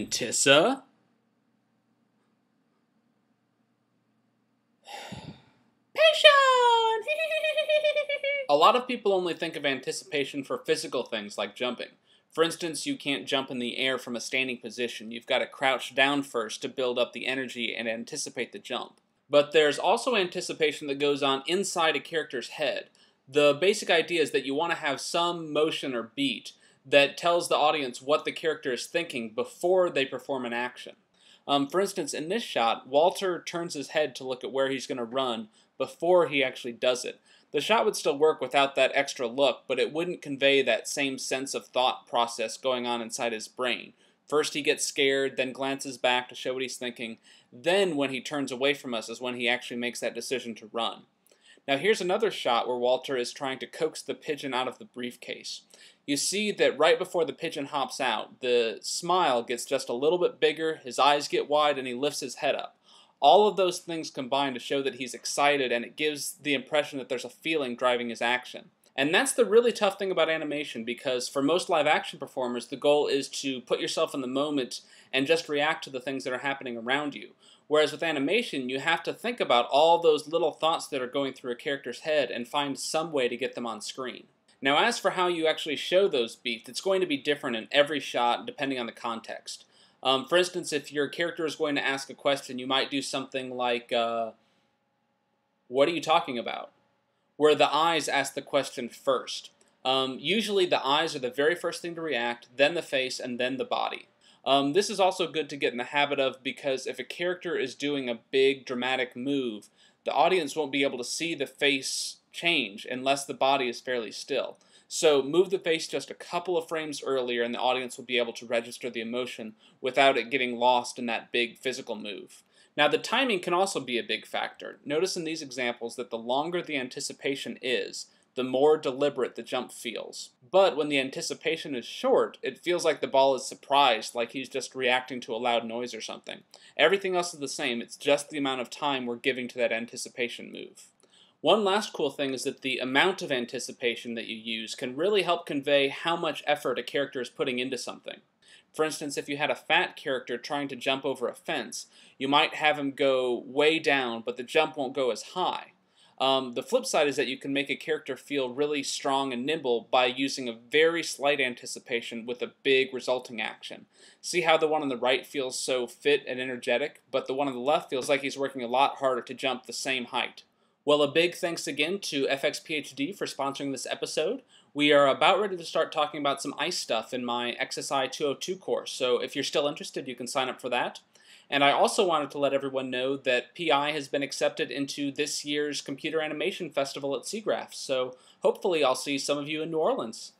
Antissa? Pigeon! A lot of people only think of anticipation for physical things like jumping. For instance, you can't jump in the air from a standing position. You've got to crouch down first to build up the energy and anticipate the jump. But there's also anticipation that goes on inside a character's head. The basic idea is that you want to have some motion or beat that tells the audience what the character is thinking before they perform an action. For instance, in this shot, Walter turns his head to look at where he's going to run before he actually does it. The shot would still work without that extra look, but it wouldn't convey that same sense of thought process going on inside his brain. First he gets scared, then glances back to show what he's thinking. Then when he turns away from us is when he actually makes that decision to run. Now here's another shot where Walter is trying to coax the pigeon out of the briefcase. You see that right before the pigeon hops out, the smile gets just a little bit bigger, his eyes get wide, and he lifts his head up. All of those things combine to show that he's excited, and it gives the impression that there's a feeling driving his action. And that's the really tough thing about animation, because for most live action performers, the goal is to put yourself in the moment and just react to the things that are happening around you. Whereas with animation, you have to think about all those little thoughts that are going through a character's head and find some way to get them on screen. Now as for how you actually show those beats, it's going to be different in every shot depending on the context. For instance, if your character is going to ask a question, you might do something like, what are you talking about? Where the eyes ask the question first. Usually the eyes are the very first thing to react, then the face, and then the body. This is also good to get in the habit of, because if a character is doing a big dramatic move, the audience won't be able to see the face change unless the body is fairly still. So move the face just a couple of frames earlier and the audience will be able to register the emotion without it getting lost in that big physical move. Now the timing can also be a big factor. Notice in these examples that the longer the anticipation is, the more deliberate the jump feels. But when the anticipation is short, it feels like the ball is surprised, like he's just reacting to a loud noise or something. Everything else is the same, it's just the amount of time we're giving to that anticipation move. One last cool thing is that the amount of anticipation that you use can really help convey how much effort a character is putting into something. For instance, if you had a fat character trying to jump over a fence, you might have him go way down, but the jump won't go as high. The flip side is that you can make a character feel really strong and nimble by using a very slight anticipation with a big resulting action. See how the one on the right feels so fit and energetic, but the one on the left feels like he's working a lot harder to jump the same height. Well, a big thanks again to FXPhD for sponsoring this episode. We are about ready to start talking about some ice stuff in my XSI 202 course, so if you're still interested, you can sign up for that. And I also wanted to let everyone know that PI has been accepted into this year's Computer Animation Festival at SIGGRAPH, so hopefully I'll see some of you in New Orleans.